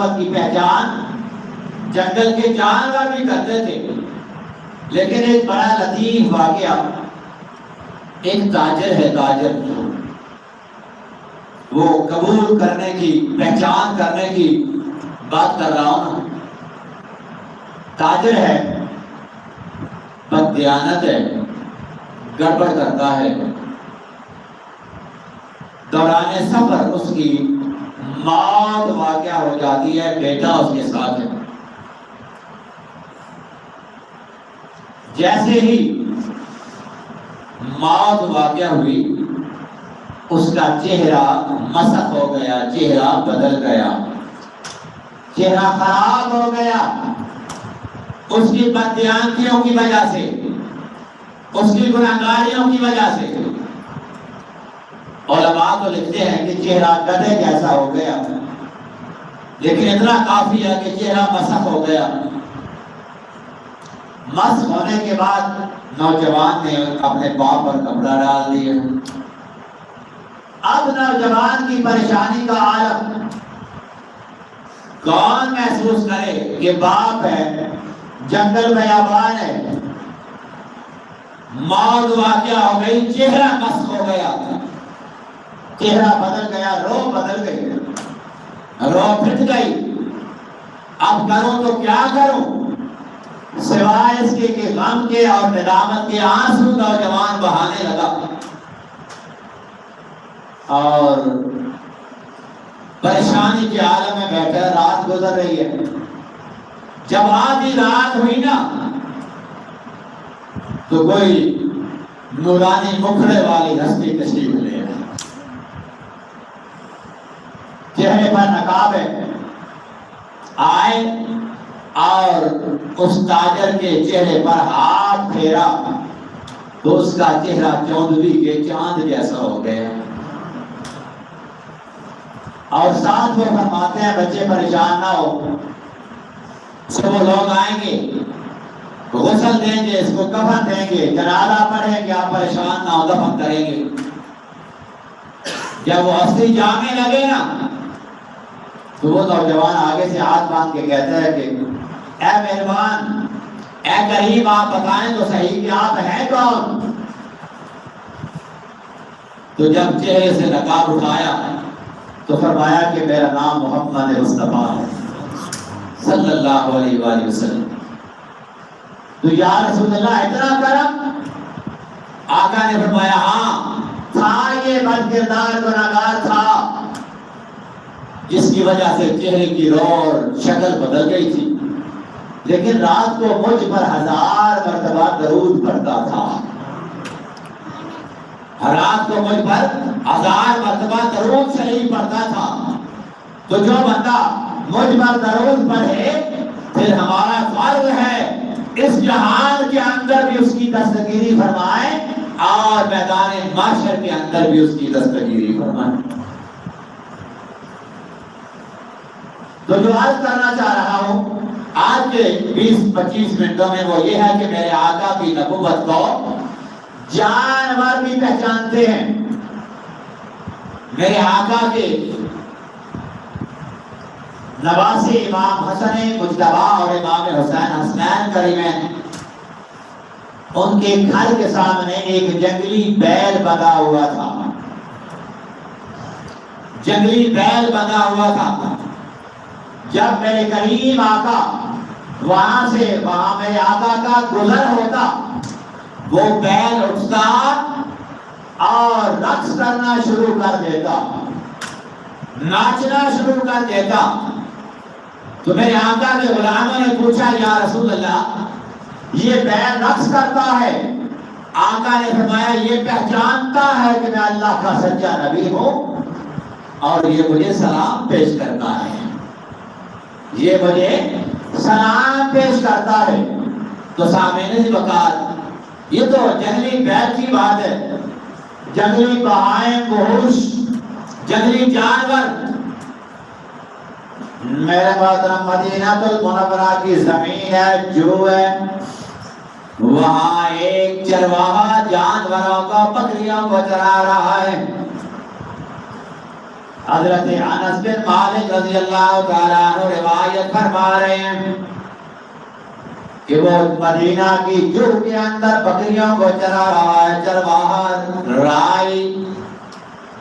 محبت کی پہچان جنگل کے جانور بھی کرتے تھے. لیکن ایک بڑا لطیف واقعہ، ایک تاجر ہے، تاجر وہ قبول کرنے کی، پہچان کرنے کی بات کر رہا ہوں نا. تاجر ہے، بددیانت ہے، گڑبڑ کرتا ہے. دوران سفر اس کی موت واقع ہو جاتی ہے، بیٹا اس کے ساتھ ہے. جیسے ہی موت واقع ہوئی اس کا چہرہ مسخ ہو گیا، چہرہ بدل گیا، چہرہ خراب ہو گیا. اس کی بددیانتیوں کی وجہ سے، اس کی گناہگاریوں کی وجہ سے. علماء تو لکھتے ہیں کہ چہرہ گدھے جیسا ہو گیا، لیکن اتنا کافی ہے کہ چہرہ مسخ ہو گیا. مسخ ہونے کے بعد نوجوان نے اپنے پاؤں پر کپڑا ڈال دیا. اب نوجوان کی پریشانی کا عالم کون محسوس کرے کہ باپ ہے، جنگل بیابان ہے، موت واقع ہو گئی، چہرہ مسخ ہو گیا، چہرہ بدل گیا، روح بدل گئی، روح پھٹ گئی. اب کروں تو کیا کروں؟ سوائے اس کے کہ غم کے اور ندامت کے آنسو نوجوان بہانے لگا اور پریشانی کے عالم میں بیٹھا. رات گزر رہی ہے. جب آدھی رات ہوئی نا تو کوئی نورانی مکھڑے والی ہستی تشریف لے آئی. چہرے پر نقاب ہے، آئے اور اس تاجر کے چہرے پر ہاتھ پھیرا تو اس کا چہرہ چوندوی کے چاند جیسا ہو گیا. اور ساتھ وہ فرماتے ہیں بچے پریشان نہ ہو، وہ لوگ آئیں گے، غسل دیں گے، اس کو کفن دیں گے، جنازہ پڑھیں گے، آپ پریشان نہ ہو، دفن کریں گے. جب وہ ہستی جانے لگے نا تو وہ نوجوان آگے سے ہاتھ باندھ کے کہتا ہے کہ اے مہربان، اے کریم، آپ بتائیں تو صحیح کہ آپ ہیں کون؟ تو جب چہرے سے نقاب اٹھایا تو فرمایا کہ میرا نام محمد مصطفیٰ ہے صلی اللہ علیہ وآلہ وسلم. تو یا رسول اللہ اتنا کرم؟ آقا نے فرمایا ہاں، تھا یہ بد کردار گناہگار تھا جس کی وجہ سے چہرے کی روح شکل بدل گئی تھی، لیکن رات کو مجھ پر 1000 مرتبہ درود پڑھتا تھا. رات کو مجھ پر 1000 مرتبہ درود شریف پڑھتا تھا. تو جو بندہ مجھ پر درود پڑھے پھر ہمارا فرض ہے اس جہان کے اندر بھی اس کی دستگیری فرمائے اور میدان محشر کے اندر بھی اس کی دستگیری فرمائے. تو جو عرض کرنا چاہ رہا ہوں آج کے 20-25 منٹوں میں وہ یہ ہے کہ میرے آقا کی نبوت کو جانور بھی پہچانتے ہیں. میرے آقا کے نواسی امام حسن مجتبیٰ اور امام حسین حسنین کریمین، ان کے گھر کے سامنے ایک جنگلی بیل بندھا ہوا تھا. جنگلی بیل بندھا ہوا تھا. جب میرے کریم آقا وہاں میرے آقا کا گزر ہوتا وہ بیل اٹھتا اور رقص کرنا شروع کر دیتا، ناچنا شروع کر دیتا. تو میرے آقا کے غلاموں نے پوچھا یا رسول اللہ یہ بیل رقص کرتا ہے؟ آقا نے فرمایا یہ پہچانتا ہے کہ میں اللہ کا سچا نبی ہوں اور یہ مجھے سلام پیش کرتا ہے، یہ مجھے سلام پیش کرتا ہے. تو سامعین وقار یہ تو جنگلی بیل کی بات ہے. جنگلی بہائم، وحوش، جنگلی جانور. میرے محترم مدینہ المنورہ کی زمین ہے، جو ہے وہاں ایک چرواہا جانوروں کو، بکریوں کو چرا رہا ہے. حضرت انس بن مالک رضی اللہ تعالیٰ عنہ روایت فرما رہے ہیں کہ وہ مدینہ کی جوہ کے اندر بکریوں کو چرا رہا ہے، چرواہا رائی،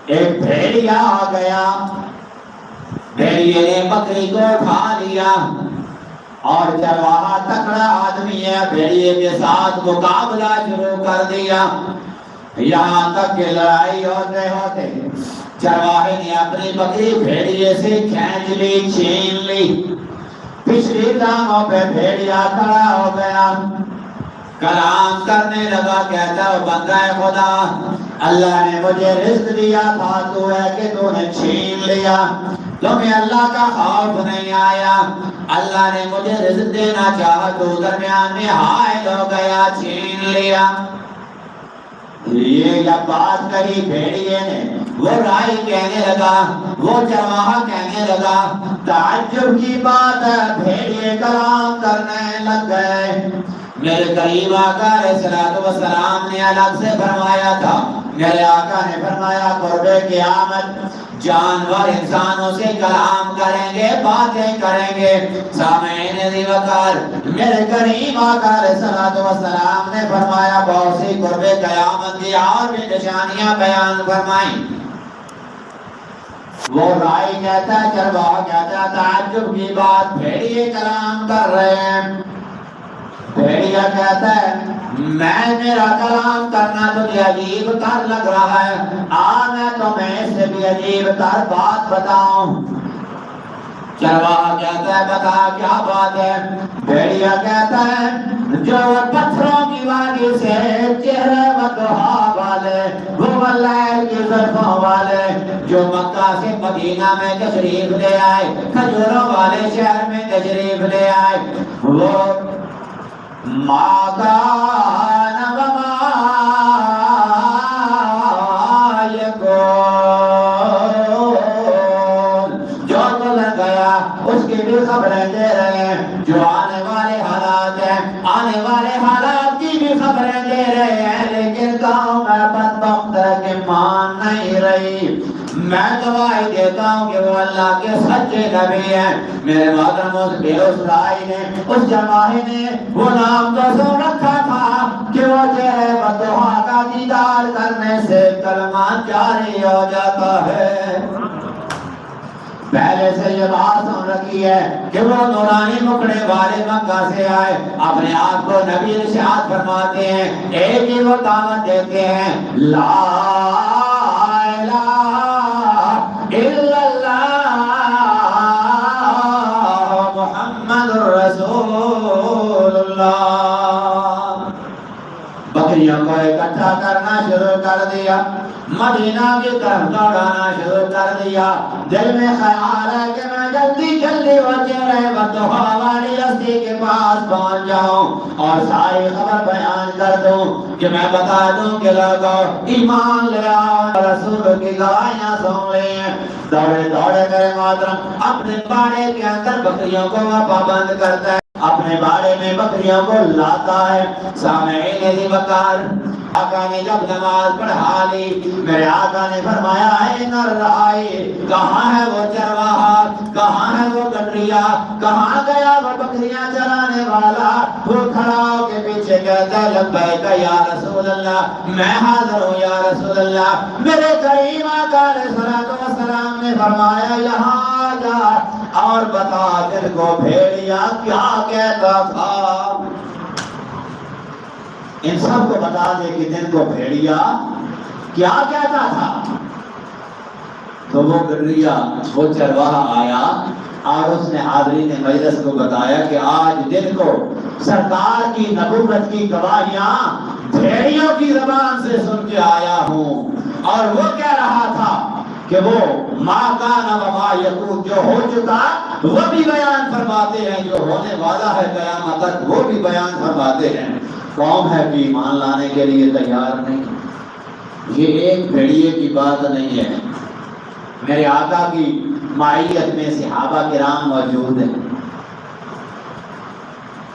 ایک بھیڑیا آ گیا، بھیڑیے نے بکری کو اٹھا لیا اور چرواہا تکڑا آدمی ہے، بھیڑیے کے ساتھ مقابلہ شروع کر دیا، یہاں تک کہ لڑائی ہوتے ہوتے چرواہے نے اپنی بکری بھیڑیے سے کھینچ لی، چھین لی، پچھلی ٹانگوں پہ بھیڑیا کھڑا ہو گیا، کلام کرنے لگا، کہتا ہے بندہ خدا، اللہ نے مجھے رزق دیا تھا، تو ہے کہ تو نے چھین لیا، تمہیں اللہ کا خوف نہیں آیا، اللہ نے مجھے رزق دینا چاہا تو درمیان میں حائل ہو گیا، چھین لیا۔ یہ جب بات کہی بھیڑیے نے، وہ رائی کہنے لگا، وہ چرواہا کہنے لگا، تعجب کی بات ہے، بھیڑیے کلام کرنے لگ گئے۔ میرے کریم آقا علیہ السلام نے الگ سے فرمایا تھا، میرے آقا نے فرمایا قرب قیامت جانور انسانوں سے کلام کریں گے، باتیں کریں گے۔ سامعین ذی وقار، میرے کریم آقا علیہ السلام نے فرمایا بہت سی قرب قیامت کی اور بھی نشانیاں بیان فرمائیں۔ وہ رائی کہتا ہے، چرواہا کہتا ہے تعجب کی بات، بھیڑیے کلام کر رہے ہیں۔ بھیڑیا کہتا ہے میرا کلام کرنا تجھے عجیب تر لگ رہا ہے، میں تمہیں اس سے بھی عجیب تر بات بتاؤں۔ چرواہا کہتا ہے بتا کیا بات ہے؟ بھیڑیا کہتا ہے جو پتھروں کی وادی سے چہرے وضحا والے، وہ واللیل کی زلفوں والے، جو مکہ سے مدینہ میں تشریف لے آئے، کھجوروں والے شہر میں تشریف لے آئے، وہ ما کان وما یکون، جو گزر گیا اس کی بھی خبریں دے رہے ہیں، جو آنے والے حالات ہیں آنے والے حالات کی بھی خبریں دے رہے ہیں، لیکن گاؤں میں بدبخت ہے کہ مان نہیں رہی۔ میں گواہی دیتا ہوں کہ وہ اللہ کے سچے نبی ہیں۔ میرے محترم اس رائی نے، اس جرواہے نے وہ نام تو سن رکھا تھا کہ وہ چہرے وضحا کا دیدار کرنے سے کلمہ جاری ہو جاتا ہے۔ پہلے سے یہ بات سن رکھی ہے کہ وہ نورانی مکڑے والے مکہ سے آئے، اپنے آپ کو نبی ارشاد فرماتے ہیں، ایک ہی وہ دعوت دیتے ہیں، لا الہ الا اللہ محمد رسول اللہ۔ بکریوں کو اکٹھا کرنا شروع کر دیا، مدینہ کی طرف دوڑانا شروع کر دیا، دل میں خیال ہے کہ میں جلدی جلدی وہ چہرے وضحا والی ہستی کے پاس پہنچ جاؤں اور ساری خبر بیان کر دوں، کہ میں بتا دوں کہ لوگوں ایمان لے آؤ، رسول کی گواہیاں سن لیں۔ دوڑے دوڑے میرے محترم اپنے باڑے کے اندر بکریوں کو وہ پابند کرتا ہے، اپنے باڑے میں بکریوں کو لاتا ہے۔ سامعین ذی وقار، آقا نے جب نماز پڑھا لی، میرے آقا نے فرمایا این الرائی، کہاں ہے وہ چرواہا، کہاں ہے وہ گڈریا، کہاں گیا وہ بکریاں چرانے والا؟ وہ کھڑا ہو کے پیچھے کہتا ہے لبیک یا رسول اللہ، میں حاضر ہوں یا رسول اللہ۔ میرے کریم آقا علیہ السلام نے فرمایا یہاں جا اور بتا دل کو بھیڑیا کیا کہتا تھا۔ ان سب کو بتا دے کہ دن کو بھیڑیا کیا کہتا تھا۔ تو وہ گڈریا، وہ چرواہا آیا اور اس نے حاضرین مجلس کو بتایا کہ آج دن کو سرکار کی نبوت کی گواہیاں بھیڑیوں کی زبان سے سن کے آیا ہوں، اور وہ کہہ رہا تھا کہ وہ ما کان وما یکون، جو ہو چکا وہ بھی بیان فرماتے ہیں، جو ہونے والا ہے قیامت تک وہ بھی بیان فرماتے ہیں۔ قوم ہے کہ ایمان لانے کے لیے تیار نہیں۔ یہ ایک بھیڑیے کی بات نہیں ہے، میرے آقا کی معیت میں صحابہ کرام موجود ہیں۔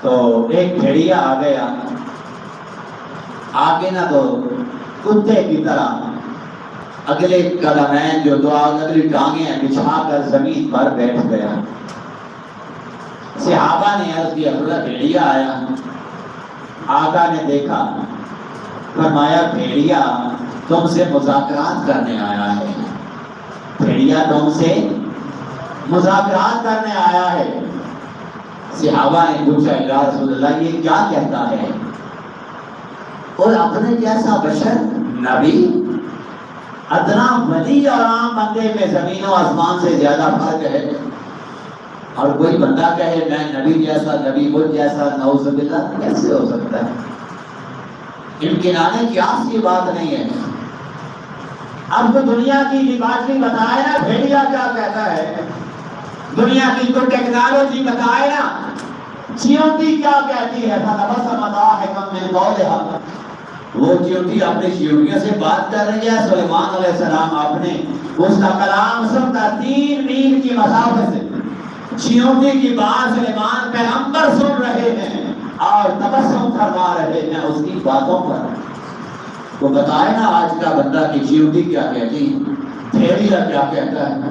تو ایک بھیڑیا آ گیا، آگے نہ تو کتے کی طرح اگلے قدمین جو دو اگلی ٹانگیں بچھا کر زمین پر بیٹھ گیا۔ صحابہ نے عرض کیا حضرت بھیڑیا آیا۔ آقا نے دیکھا، فرمایا بھیڑیا تم سے مذاکرات کرنے آیا ہے، بھیڑیا تم سے مذاکرات کرنے آیا ہے۔ صحابہ نے پوچھا یا رسول اللہ یہ کیا کہتا ہے؟ اور اپنے جیسا بشر نبی، ادنا ولی اور عام بندے میں زمین و آسمان سے زیادہ فرق ہے، اور کوئی بندہ کہے میں نبی جیسا، نبی مجھ جیسا، نعوذ باللہ، کیسے ہو سکتا ہے؟ امکانہ قیاس کی بات نہیں ہے۔ اب تو دنیا کی لیبارٹری بتائے نا بھیڑیا کیا کہتا ہے، دنیا کی تو ٹیکنالوجی بتائے نا چیونٹی کیا کہتی ہے، فَتَبَسَّمَ ضَاحِكًا مِنْ قَوْلِهَا، وہ چیونٹی اپنی چیونٹیوں سے بات کر رہی ہے۔ سلیمان علیہ السلام اپنے اس کا کلام سنتا 3 میل کی مسافت سے چیونٹی کی بات سلیمان پیغمبر سن رہے ہیں اور تبسم فرما رہے ہیں اس کی باتوں پر۔ وہ بتائے نا آج کا بندہ کی چیونٹی کیا کہتی، بھیڑیا کیا کہتا ہے۔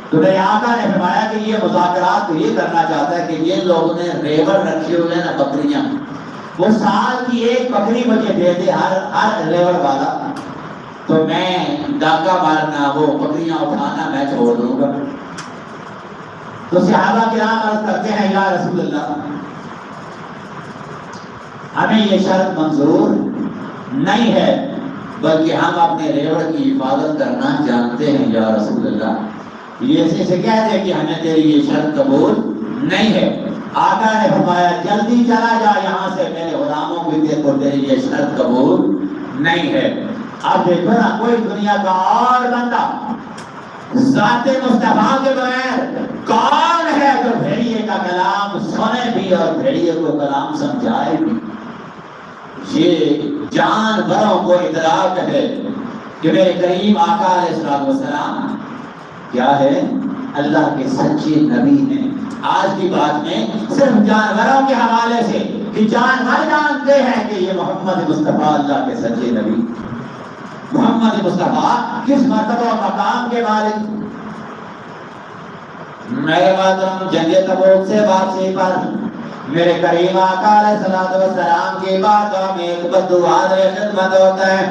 تو میرے آقا نے فرمایا کہ یہ مذاکرات یہ کرنا چاہتا ہے کہ یہ لوگ نے ریوڑ رکھے ہوئے ہیں نا بکریاں، وہ سال کی 1 بکری مجھے دے دے ہر ریوڑ والا، تو میں ڈاکہ مارنا وہ بکریاں اٹھانا میں چھوڑ دوں گا۔ تو صحابہ کرام عرض کرتے ہیں یا رسول اللہ ہمیں یہ شرط منظور نہیں ہے، بلکہ ہم اپنے ریوڑ کی حفاظت کرنا جانتے ہیں یا رسول اللہ۔ یہ سے کہہ دے کہ ہمیں تیری یہ شرط قبول نہیں ہے۔ آقا نے فرمایا جلدی چلا جا یہاں سے، میرے غلاموں کو دیکھو تیری یہ شرط قبول نہیں ہے۔ اب دیکھو نا کوئی دنیا کا اور بندہ ذات مصطفیٰ کے بغیر کون ہے جو بھیڑیے کا کلام سنے بھی اور بھیڑیے کو کلام سمجھائے بھی؟ یہ جانوروں کو ادراک ہے کہ میرے کریم آقا علیہ السلام کیا ہے، اللہ کے سچے نبی ہیں۔ آج کی بات میں صرف جانوروں کے حوالے سے کہ جانور جانتے ہیں کہ یہ محمد مصطفیٰ اللہ کے سچے نبی، محمد مصطفیٰ کس مرتبہ و مقام کے مالک۔ میرے محترم جنگ تبوک سے واپسی پر میرے کریم آقا علیہ السلام کی باتوں میں ایک بددعا خدمت ہوتا ہے،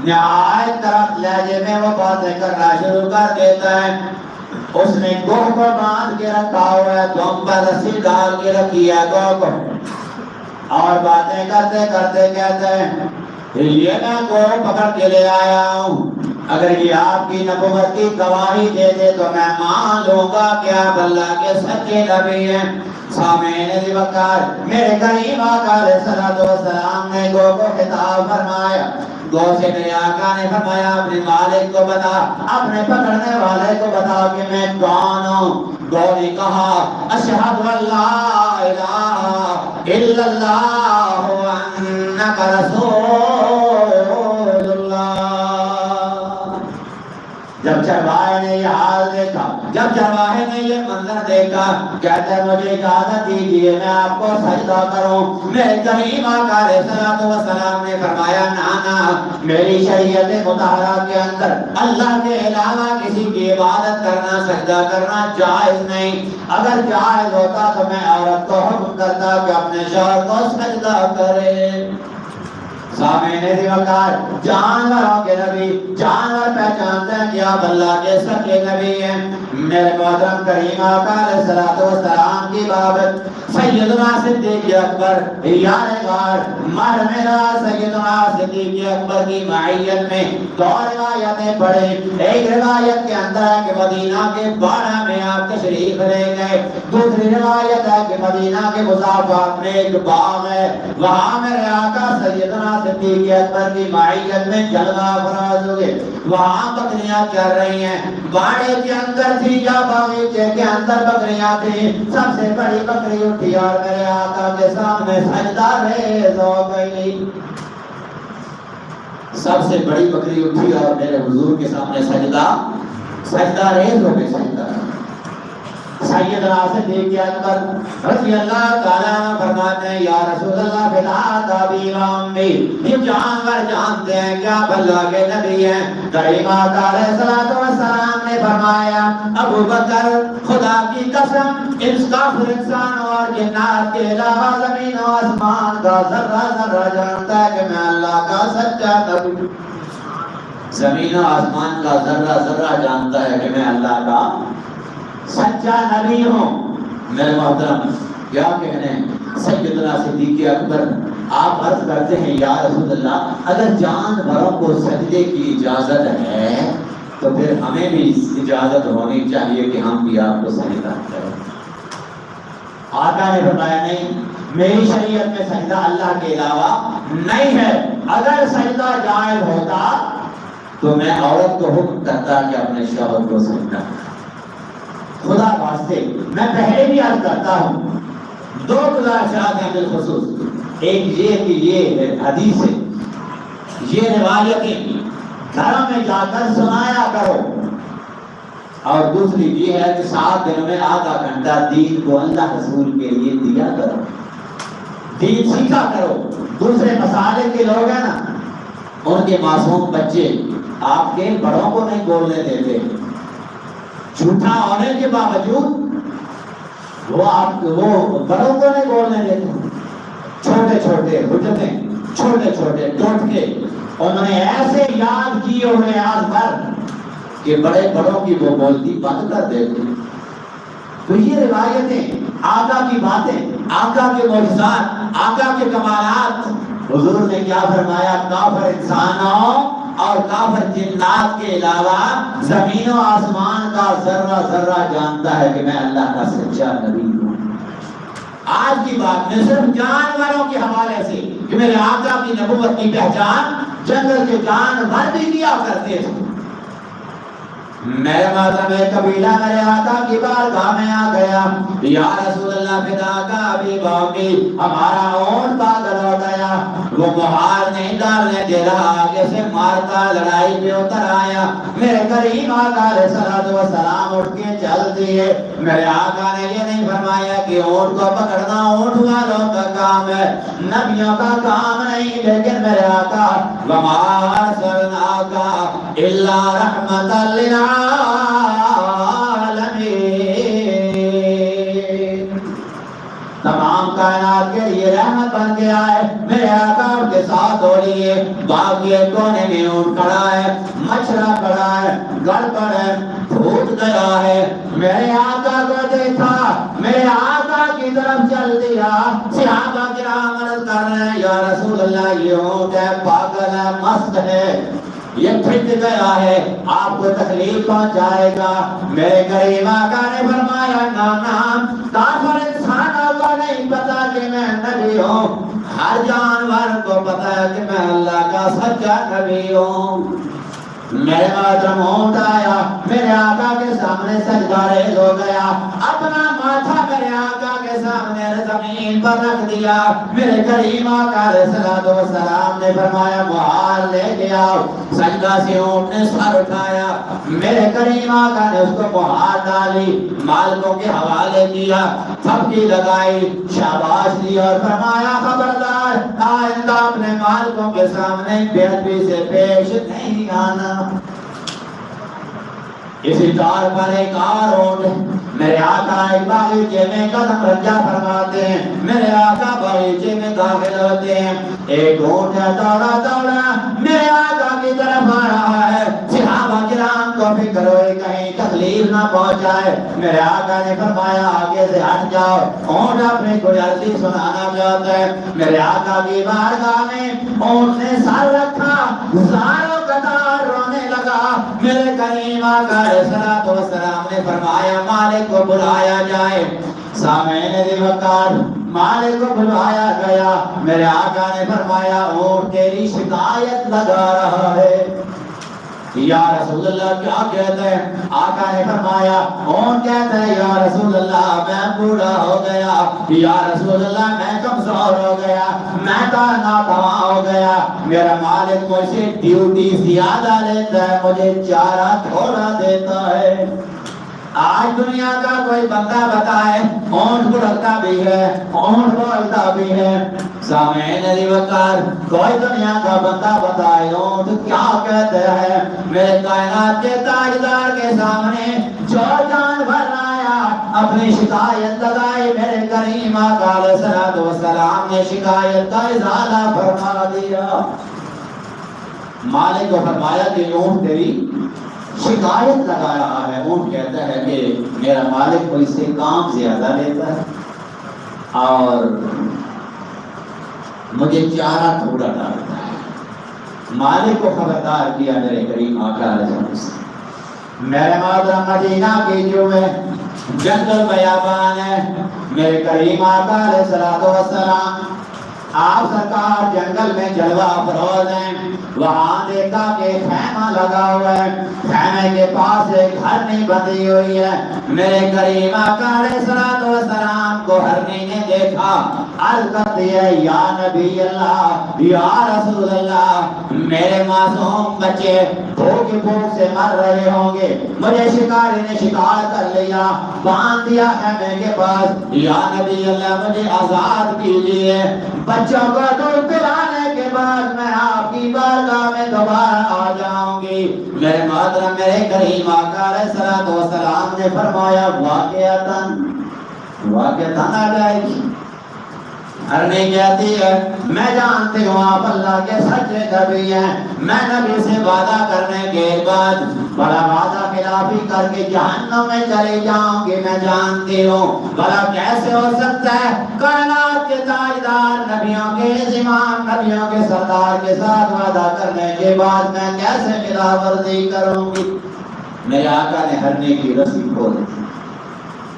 نہایت طرف لہجے میں وہ باتیں کرنا شروع کر دیتا ہے۔ اس نے گوہ کو باندھ کے رکھا ہوا ہے، دم پر رسی ڈال کے رکھی ہے گوہ کو، اور باتیں کرتے کرتے کہتے ہیں یہ میں گوہ پکڑ کے لے آیا ہوں، اگر یہ آپ کی نبوت کی گواہی دے دے تو میں مان لوں گا کہ آپ اللہ کے سچے نبی ہیں۔ سامعین ذی وقار میرے کریم آقا علیہ السلام نے گو کو خطاب فرمایا۔ گو سے میرے آقا نے فرمایا اپنے مالک کو بتا، اپنے پکڑنے والے کو بتا کہ میں کون ہوں۔ گو نے کہا اشہد ان لا الہ الا اللہ وانک رسول اللہ۔ جب چرواہے نے یہ حال دیکھا، جب چرواہے نے یہ منظر دیکھا، کہتے ہیں مجھے اجازت دیجیے میں آپ کو سجدہ کروں۔ میرے کریم آقا علیہ السلام نے فرمایا نانا، میری شریعت مطہرہ کے اندر اللہ کے علاوہ کسی کی عبادت کرنا، سجدہ کرنا جائز نہیں۔ اگر جائز ہوتا تو میں عورت کو حکم کرتا کہ اپنے شوہر کو سجدہ کرے۔ سامعین ذی وقار جانوروں کے نبی، جانور پہچانتے ہیں کہ آپ اللہ کے سچے نبی ہیں۔ میرے محترم کریم آقا علیہ السلام کی بابت سیدنا صدیق اکبر یار غار مرمرہ سیدنا صدیق اکبر کی معیت میں 2 روایتیں پڑھیں۔ ایک روایت کے اندر ہے کہ مدینہ کے باڑہ میں آپ تشریف لے گئے، دوسری روایت ہے کہ مدینہ کے مضافات میں ایک باغ ہے، وہاں میرے آقا سیدنا صدیق اکبر کی معیت میں جلوہ افروز ہوئے، وہاں بکریاں چر رہی ہیں۔ باڑے کے اندر تھی یا باغیچے کے اندر بکریاں تھی، سب سے بڑی بکری اٹھی اور میرے آقا کے سامنے سجدہ ریز ہو گئی۔ سب سے بڑی بکری اٹھی اور میرے حضور کے سامنے سجدہ ریز ہو گئی۔ سجدہ سیدنا صدیق اکبر رضی اللہ تعالیٰ عنہ فرماتے ہیں یا رسول اللہ فداک ابی و امی، یہ جانور جانتے ہیں کہ آپ اللہ کے نبی ہیں۔ کریم آقا علیہ الصلوۃ والسلام نے فرمایا ابو بکر خدا کی قسم اس کافر انسان اور جنات کے علاوہ زمین و آسمان کا ذرہ ذرہ جانتا ہے کہ میں اللہ کا سچا نبی ہوں۔ زمین و آسمان کا ذرہ ذرہ جانتا ہے کہ میں اللہ کا سچا نبی ہوں۔ میرے محترم کیا کہنے سیدنا صدیق اکبر آپ عرض کرتے ہیں یا رسول اللہ اگر جانوروں کو سجدے کی اجازت ہے تو پھر ہمیں بھی اجازت ہونی چاہیے کہ ہم بھی آپ کو سجدہ کریں۔ آقا نے فرمایا نہیں، میری شریعت میں سجدہ اللہ کے علاوہ نہیں ہے۔ اگر سجدہ جائز ہوتا تو میں عورت کو حکم کرتا کہ اپنے شوہر کو سجدہ کرے۔ خدا واسطے میں پہلے بھی عرض کرتا ہوں، دو گزارشات ہیں بالخصوص۔ ایک یہ کہ یہ حدیث ہے، یہ روایتیں گھروں میں جا کر سنایا کرو، اور دوسری یہ ہے کہ 7 دن میں آدھا گھنٹہ دین کو اللہ رسول کے لیے دیا کرو، دین سیکھا کرو۔ دوسرے مسالے کے لوگ ہیں نا، ان کے معصوم بچے آپ کے بڑوں کو نہیں بولنے دیتے، جھوٹا ہونے کے باوجود وہ بڑوں کو نہیں بولنے دیتے۔ چھوٹے چھوٹے حجتیں، چھوٹے چھوٹے ٹوٹکے انہوں نے ایسے یاد کیے ہوئے آج بھر کہ بڑے بڑوں کی وہ بولتی بند کر دیتے۔ تو یہ روایتیں، آقا کی باتیں، آقا کے معجزات، آقا کے کمالات، حضور نے کیا فرمایا؟ کافر انسانوں اور کافر جنات کے علاوہ زمین و آسمان کا ذرہ ذرہ جانتا ہے کہ میں اللہ کا سچا نبی ہوں۔ آج کی بات میں صرف جانوروں کے حوالے سے کہ میرے آقا کی نبوت کی پہچان جنگل کے جانور بھی کیا کرتے تھے۔ میرے مادر میں قبیلہ میرے آقا کی بارگاہ میں آ گیا، یا رسول اللہ فداک ابی و امی، ہمارا اونٹ پاگل ہو گیا، وہ مہار نہیں ڈالنے دے رہا، آگے سے مارتا لڑائی میں اتر آیا۔ میرے کریم آقا علیہ الصلوۃ والسلام اٹھ کے چل دیے۔ میرے آقا نے یہ نہیں فرمایا کہ اونٹ کو پکڑنا اونٹ والوں کا کام ہے، نبیوں کا کام نہیں، لیکن میرے آقا وما ارسلناک الا رحمۃ للعالمین، تمام کائنات کے لیے رحمت بن کے آئے۔ میرے آقا ان کے ساتھ ہو لیے، باغ کے کونے میں اونٹ کھڑا ہے، مچھرا کھڑا ہے، گڑبڑ ہے، پھوٹ گیا ہے۔ میرے آقا کو دیکھا، میرے آقا کی طرف چل دیا۔ صحابہ کرام عرض کر رہے ہیں یا رسول اللہ یہ اونٹ ہے، پاگل ہے، مست ہے، یہ پھٹ گیا ہے، آپ کو تکلیف پہنچائے گا۔ میرے کریم آقا نے فرمایا نانا، کافر انسانوں کو نہیں پتا کہ میں نبی ہوں، ہر جانور کو پتا ہے کہ میں اللہ کا سچا نبی ہوں۔ میرے محترم اونٹ آیا، میرے آقا کے سامنے سجدہ ریز ہو گیا، اپنا ماتھا میرے آقا کے سامنے زمین پر رکھ دیا۔ میرے کریم آقا علیہ الصلوۃ والسلام نے فرمایا مہار لے کے آؤ۔ سجدہ سے اونٹ نے سر اٹھایا، میرے کریم آقا نے اس کو مہار ڈالی، مالکوں کے حوالے کیا، تھپکی لگائی، شاباش دی اور فرمایا خبردار آئندہ اپنے مالکوں کے سامنے بے ادبی سے پیش نہیں آنا۔ اسی طور پر ایک اور اونٹ، میرے آقا ایک باغیچے میں قدم رنجا فرماتے ہیں، میرے آقا باغیچے میں داخل ہوتے ہیں، ایک اونٹ دوڑا دوڑا میرے آقا کی طرف آ رہا ہے۔ صحابہ کرام کو فکر ہوئی کہیں تکلیف نہ پہنچائے، میرے آقا نے فرمایا آگے سے ہٹ جاؤ، اونٹ اپنی کوئی عرضی سنانا چاہتا ہے۔ میرے آقا کی بارگاہ میں اونٹ نے سر رکھا، زاروں قطار رونے لگا۔ میرے کریم آقا علیہ الصلوۃ والسلام نے فرمایا مالک کو بلایا جائے۔ سامعین دی وقار مالک کو بلایا گیا، میرے آقا نے فرمایا اونٹ تیری شکایت لگا رہا ہے۔ یا رسول اللہ کیا کہتے ہیں؟ آقا نے فرمایا اونٹ کہتا ہے یا رسول اللہ میں بوڑھا ہو گیا، یا رسول اللہ میں کمزور ہو گیا، میں ناتواں ہو گیا، میرا مالک مجھ سے ڈیوٹی زیادہ لیتا ہے، مجھے چارہ تھوڑا دیتا ہے۔ آج دنیا کا کوئی بندہ بتائے اونٹ کو رکھتا بھی ہے، اونٹ بولتا بھی ہے۔ سامعین علی وقار، کوئی دنیا کا بندہ بتائے اونٹ کیا کہتے ہیں؟ میرے کائنات کے تاجدار کے سامنے جو جانور آیا اپنی شکایت لگائی، میرے کریم آقا علیہ الصلوۃ والسلام نے شکایت کا ازالہ فرما دیا۔ مالک کو فرمایا کہ اونٹ تیری شکایت لگا رہا ہے۔ اونٹ کہتا ہے کہ میرا مالک کو اس سے کام زیادہ لیتا ہے اور مجھے چارہ تھوڑا ڈالتا ہے۔ مالک کو خبردار کیا میرے کریم آقا علیہ السلام، میرے محترم مدینہ کی جو ہے جنگل بیابان ہے، میرے کریم آقا علیہ السلام آپ سرکار جنگل میں جلوہ افروز ہیں۔ وہاں دیکھا کہ خیمہ لگا ہوا ہے، خیمے کے پاس ایک ہرنی بندھی ہوئی ہے۔ میرے کریم آقا علیہ السلام کو ہرنی نے دیکھا، عرض کرتی ہے یا نبی اللہ، یا رسول اللہ، میرے معصوم بچے بھوک سے مر رہے ہوں گے، مجھے شکاری نے شکار کر لیا، باندھ دیا خیمے کے پاس، یا نبی اللہ مجھے آزاد کیجیے، بچوں کو دودھ پلانے کے بعد میں آپ کی بارگاہ میں دوبارہ آ جاؤں گی۔ میرے محترم میرے کریم آقا علیہ السلام نے فرمایا واقعتاً آ جائے گی۔ ہرنی کہتی ہے میں جانتی ہوں آپ اللہ کے سچے نبی ہیں، میں نبی سے وعدہ کرنے کے بعد بڑا وعدہ خلافی کر کے جہنم میں چلی جاؤں گی، میں جانتی ہوں، بڑا کیسے ہو سکتا ہے کائنات کے تاجدار نبیوں کے امام نبیوں کے سردار کے ساتھ وعدہ کرنے کے بعد میں کیسے خلاف ورزی کروں گی۔ میرے آقا نے ہرنی کی رسی کھول دی،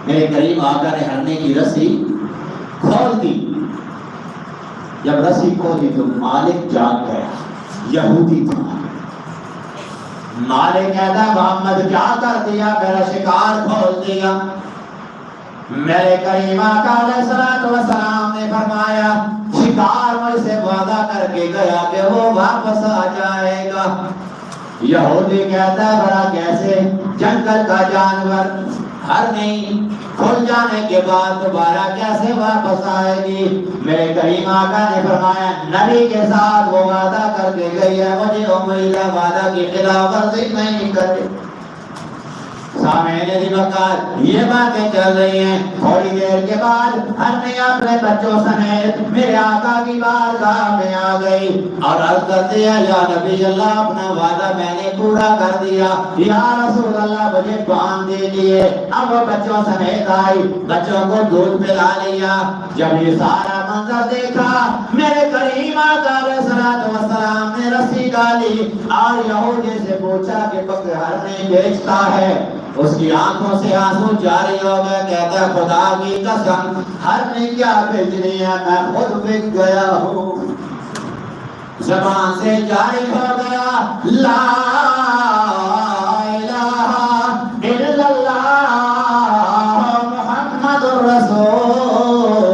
میرے کریم آقا نے ہرنی کی رسی کھول دی۔ جب رسی کھولی تو مالک جاگ گیا، یہودی تھا۔ مالک کہتا محمد کیا کر دیا، میرا شکار کھول دیا۔ میرے کریم آقا علیہ السلام نے فرمایا شکار مجھ سے وعدہ کر کے گیا کہ وہ واپس آ جائے گا۔ یہودی کہتا ہے بڑا کیسے، جنگل کا جانور ہرنی کھل جانے کے بعد دوبارہ کیسے واپس آئے گی؟ میرے کریم آقا نے فرمایا نبی کے ساتھ وہ وعدہ کر کے گئی ہے، مجھے امید ہے وعدہ کی خلاف ورزی نہیں کرے۔ سامعین علی وقار، یہ باتیں چل رہی ہیں، تھوڑی دیر کے بعد ہرنی اپنے بچوں سمیت میرے آقا کی بارگاہ میں آ گئی اور عرض کرتی ہے یا نبی اللہ اپنا وعدہ میں نے پورا کر دیا، یا رسول اللہ مجھے باندھ دیجیے۔ اب وہ بچوں سمیت آئی، بچوں کو دودھ پلا لیا۔ جب یہ سارا منظر دیکھا میرے کریم آقا علیہ السلام نے رسی ڈالی اور یہودی سے پوچھا کہ بکر ہرنی بیچتا ہے؟ اس کی آنکھوں سے آنسو جاری ہو گئے، کہتا ہے خدا کی قسم ہرنی کیا بیچنی ہے، میں خود بک گیا ہوں۔ زبان سے جاری ہو گیا لا الہ الا اللہ محمد رسول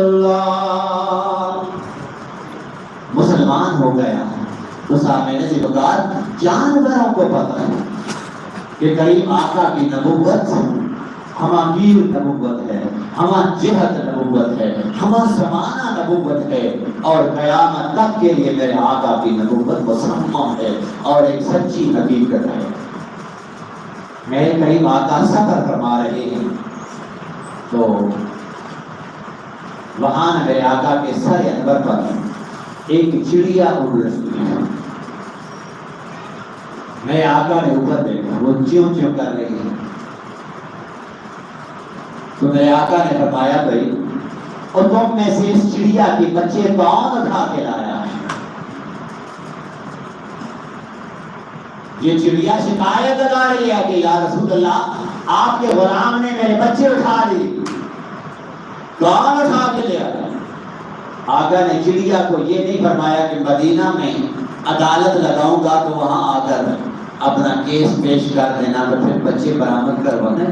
اللہ، مسلمان ہو گیا۔ تو سامنے سے بکار جانوروں کو پتہ ہے کہ کریم آقا کی نبوت ہما گیر نبوت ہے، ہما جہت نبوت ہے، ہما زمانہ نبوت ہے، اور قیامت تک کے لیے میرے آقا کی نبوت مسمم ہے اور ایک سچی حقیقت ہے۔ میرے کریم آقا سفر فرما رہے ہیں تو وہاں میرے آقا کے سر انور پر ایک چڑیا اڑ رہی ہے۔ میرے آقا نے اوپر دیکھا، وہ چیوں چیوں کر رہی ہے۔ تو میرے آقا نے فرمایا بھائی اور تم میں سے اس چڑیا کے بچے کون اٹھا کے لایا ہے؟ یہ چڑیا شکایت لگا رہی ہے کہ یا رسول اللہ آپ کے غلام نے میرے بچے اٹھا لیے، کون اٹھا کے لیا؟ آقا نے چڑیا کو یہ نہیں فرمایا کہ مدینہ میں عدالت لگاؤں گا تو وہاں آ کر اپنا کیس پیش کر دینا تو پھر بچے برآمد کروانے،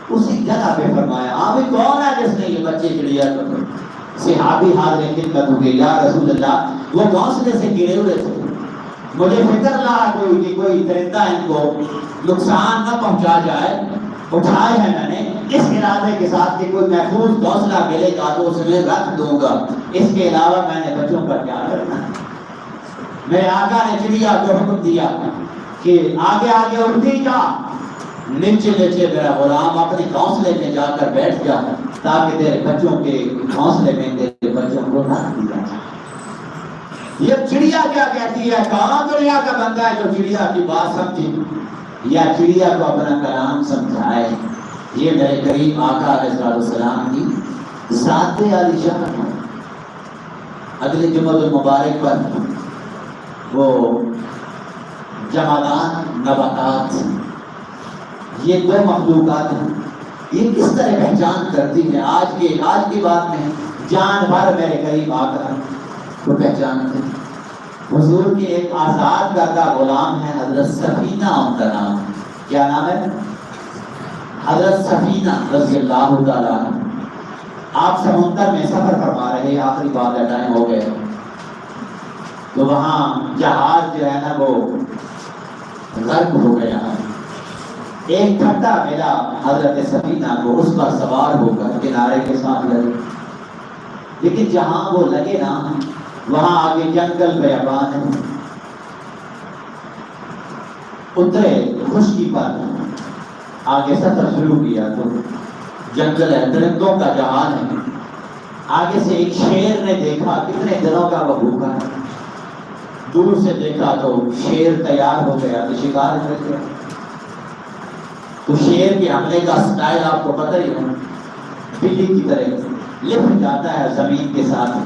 اسی جگہ پہ فرمایا آپ کون ہے جس نے یہ بچے چڑیا کو؟ صحابی حاضر خدمت ہو گئے، یا رسول اللہ وہ گھونسلے سے گرے ہوئے تھے، مجھے فکر لاحق ہوئی کہ کوئی درندہ ان کو نقصان نہ پہنچا جائے، اٹھائے ہیں میں نے اس ارادے کے ساتھ کہ کوئی محفوظ گھونسلہ ملے گا تو اس میں رکھ دوں گا، اس کے علاوہ میں نے بچوں کا کیا کرنا ہے۔ میرے آقا نے چڑیا کو حکم دیا کہ آگے آگے اڑتی جا، نیچے نیچے میرا غلام اپنے گھونسلے میں جا کر بیٹھ جا، تاکہ تیرے بچوں کے گھونسلے میں تیرے بچوں کو رکھ دیا جائے۔ یہ چڑیا کیا کہتی ہے؟ کہاں دنیا کا بندہ ہے جو چڑیا کی بات سمجھے یا چڑیا کو اپنا کلام سمجھائے؟ یہ میرے کریم آقا علیہ السلام کی ذات عالی شان ہے۔ اگلے جمعہ المبارک پر وہ جمادات نباتات، یہ دو مخلوقات ہیں، یہ کس طرح پہچان کرتی ہے؟ آج کی بات میں جانور میرے قریب آقا کو پہچانتے ہیں۔ حضور کی ایک آزاد کردہ غلام ہے حضرت سفینہ، ان کا نام ہے۔ کیا نام ہے؟ حضرت سفینہ رضی اللہ تعالیٰ عنہ۔ آپ سمندر میں سفر فرما رہے، آخری بات کا ٹائم ہو گیا، تو وہاں جہاز جو ہے نا وہ غرق ہو گیا۔ ایک ٹھنڈا ملا حضرت سفینہ کو، اس پر سوار ہو کر کنارے کے ساتھ لگے، لیکن جہاں وہ لگے نا وہاں آگے جنگل بیابان ہے۔ اترے خشکی پر، آگے سفر شروع کیا تو جنگل ہے، درندوں کا جہان ہے۔ آگے سے ایک شیر نے دیکھا، کتنے دنوں کا وہ بھوکا ہے، دور سے دیکھا تو شیر تیار ہو گیا تو شکار کر گیا۔ تو شیر کے حملے کا سٹائل آپ کو پتہ ہی ہے، بلی کی طرح لپٹ جاتا ہے زمین کے ساتھ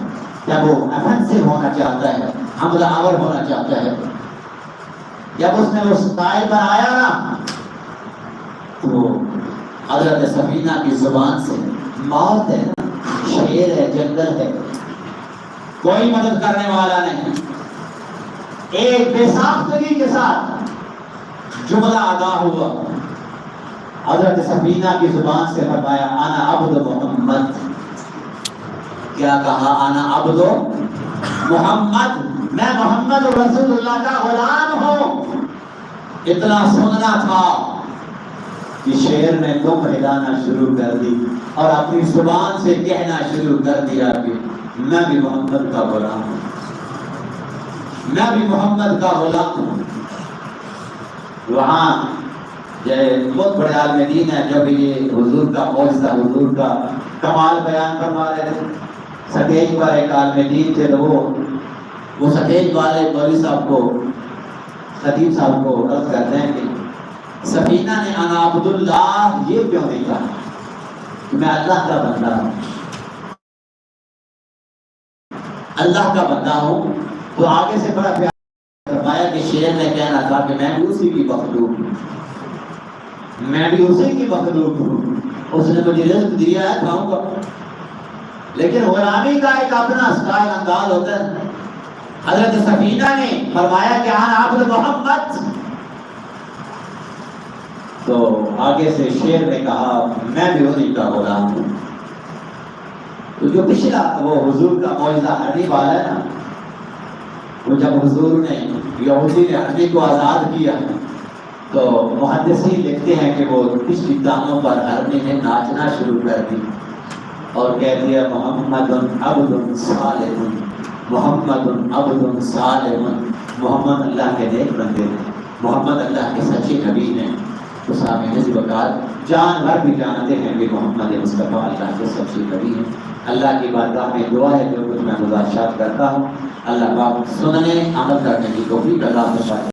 جب وہ افنسو ہونا چاہتا ہے، حملہ آور ہونا چاہتا ہے۔ جب اس نے وہ سٹائل بنایا نا تو حضرت سفینہ کی زبان سے موت ہے نا، شیر ہے، جنگل ہے، کوئی مدد کرنے والا نہیں، ایک بے ساختگی کے ساتھ جملہ ادا ہوا۔ حضرت سفینہ کی زبان سے فرمایا انا عبد محمد۔ کیا کہا؟ انا عبد محمد، میں محمد رسول اللہ کا غلام ہوں۔ اتنا سننا تھا کہ شیر نے دم ہلانا شروع کر دی اور اپنی زبان سے کہنا شروع کر دیا کہ میں بھی محمد کا غلام ہوں، میں بھی محمد کا غلام ہوں۔ وہاں بہت بڑے عالم دین ہے، جب یہ حضور کا معجزہ، حضور کا کمال بیان فرما رہے تھے، سٹیج پر ایک عالم دین تھے، تو وہ سٹیج والے مولوی صاحب کو، خطیب صاحب کو عرض کرتے ہیں کہ سفینہ نے انا عبداللہ یہ کیوں نہیں کہا کہ میں اللہ کا بندہ ہوں، اللہ کا بندہ ہوں؟ تو آگے سے بڑا پیار فرمایا کہ شیر نے کہنا تھا کہ میں بھی اسی کی مخلوق ہوں، میں بھی اسی کی مخلوق ہوں، اس نے مجھے رزق دیا ہے، کھاؤں گا، لیکن غلامی کا ایک اپنا سٹائل انداز ہوتا ہے۔ حضرت سفینہ نے فرمایا کہ انا عبد محمد، تو آگے سے شیر نے کہا میں بھی انہی کا غلام ہوں۔ تو جو پچھلا وہ حضور کا معجزہ ہرنی والا ہے نا، وہ جب حضور نے یہودی نے ہرنی کو آزاد کیا تو محدثین لکھتے ہیں کہ وہ پچھلی دانوں پر ہرنی نے ناچنا شروع کر دی اور کہہ دیا محمد عبد صالح، محمد عبد صالح، محمد اللہ کے نیک بندے ہیں، محمد اللہ کے سچے نبی ہیں۔ تو سامنے اس وقت جانور بھی جانتے ہیں کہ محمد مصطفیٰ اللہ کے سچے نبی ہیں۔ اللہ کی بارگاہ میں دعا ہے، جو کچھ میں گزارشات کرتا ہوں اللہ پاک سننے عمل کرنے کی توفیق عطا فرمائے۔